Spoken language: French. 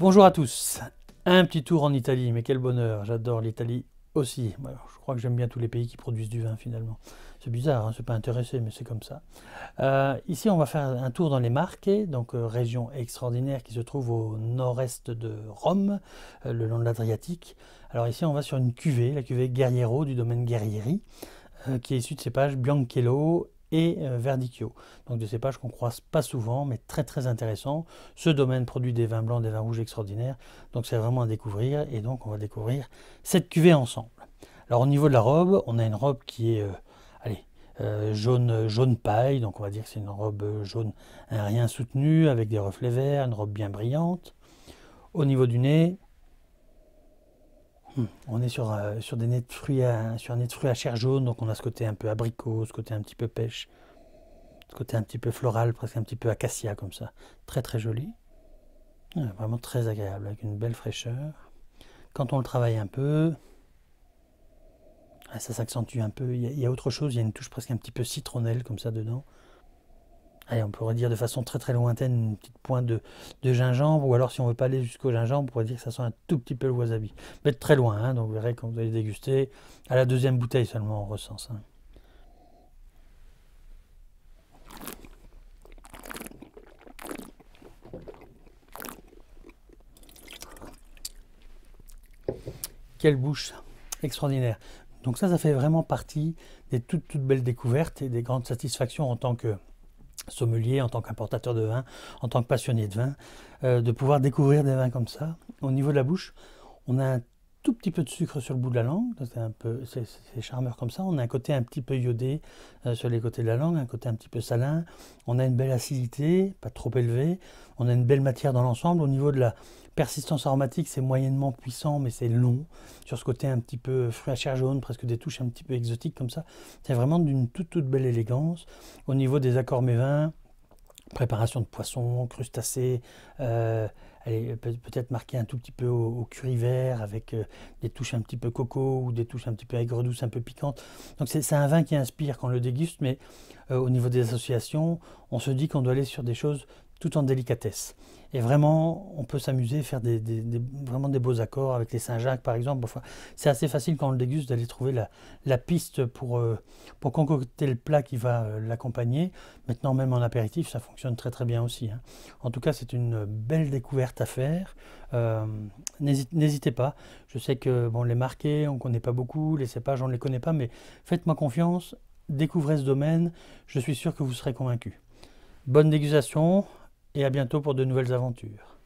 Bonjour à tous. Un petit tour en Italie, mais quel bonheur, j'adore l'Italie aussi. Alors, je crois que j'aime bien tous les pays qui produisent du vin finalement. C'est bizarre, hein, c'est pas intéressé, mais c'est comme ça. Ici, on va faire un tour dans les Marques, donc région extraordinaire qui se trouve au nord-est de Rome, le long de l'Adriatique. Alors ici, on va sur une cuvée, la cuvée Guerriero du domaine Guerrieri, qui est issue de cépages Bianchello et Verdicchio. Donc des cépages qu'on croise pas souvent, mais très très intéressants. Ce domaine produit des vins blancs, des vins rouges extraordinaires, donc c'est vraiment à découvrir, et donc on va découvrir cette cuvée ensemble. Alors au niveau de la robe, on a une robe qui est allez, jaune paille, donc on va dire que c'est une robe jaune, un rien soutenu, avec des reflets verts, une robe bien brillante. Au niveau du nez, on est sur des nez de fruits sur un nez de fruits à chair jaune, donc on a ce côté un peu abricot, ce côté un petit peu pêche, ce côté un petit peu floral, presque un petit peu acacia comme ça. Très très joli. Vraiment très agréable, avec une belle fraîcheur. Quand on le travaille un peu, ça s'accentue un peu. Il y a autre chose, il y a une touche presque un petit peu citronnelle comme ça dedans. Allez, on pourrait dire de façon très très lointaine une petite pointe de gingembre, ou alors si on ne veut pas aller jusqu'au gingembre, on pourrait dire que ça sent un tout petit peu le wasabi. Mais très loin, hein, donc vous verrez quand vous allez déguster. À la deuxième bouteille seulement, on ressent ça. Quelle bouche extraordinaire. Donc ça fait vraiment partie des toutes belles découvertes et des grandes satisfactions en tant que sommelier, en tant qu'importateur de vin, en tant que passionné de vin, de pouvoir découvrir des vins comme ça. Au niveau de la bouche, on a un tout petit peu de sucre sur le bout de la langue, c'est charmeur comme ça. On a un côté un petit peu iodé sur les côtés de la langue, un côté un petit peu salin. On a une belle acidité, pas trop élevée. On a une belle matière dans l'ensemble. Au niveau de la persistance aromatique, c'est moyennement puissant, mais c'est long. Sur ce côté un petit peu fruit à chair jaune, presque des touches un petit peu exotiques comme ça. C'est vraiment d'une toute belle élégance. Au niveau des accords mévins, préparation de poissons, crustacés, peut-être marqué un tout petit peu au curry vert avec des touches un petit peu coco ou des touches un petit peu aigre douce, un peu piquantes. Donc c'est un vin qui inspire quand on le déguste, mais au niveau des associations, on se dit qu'on doit aller sur des choses tout en délicatesse. Et vraiment, on peut s'amuser, faire vraiment des beaux accords avec les Saint-Jacques par exemple. Enfin, c'est assez facile quand on le déguste d'aller trouver la piste pour concocter le plat qui va l'accompagner. Maintenant, même en apéritif, ça fonctionne très très bien aussi, hein. En tout cas, c'est une belle découverte à faire. N'hésitez pas. Je sais que bon, les marqués, on ne connaît pas beaucoup, les cépages, on ne les connaît pas, mais faites-moi confiance, découvrez ce domaine, je suis sûr que vous serez convaincus. Bonne dégustation et à bientôt pour de nouvelles aventures.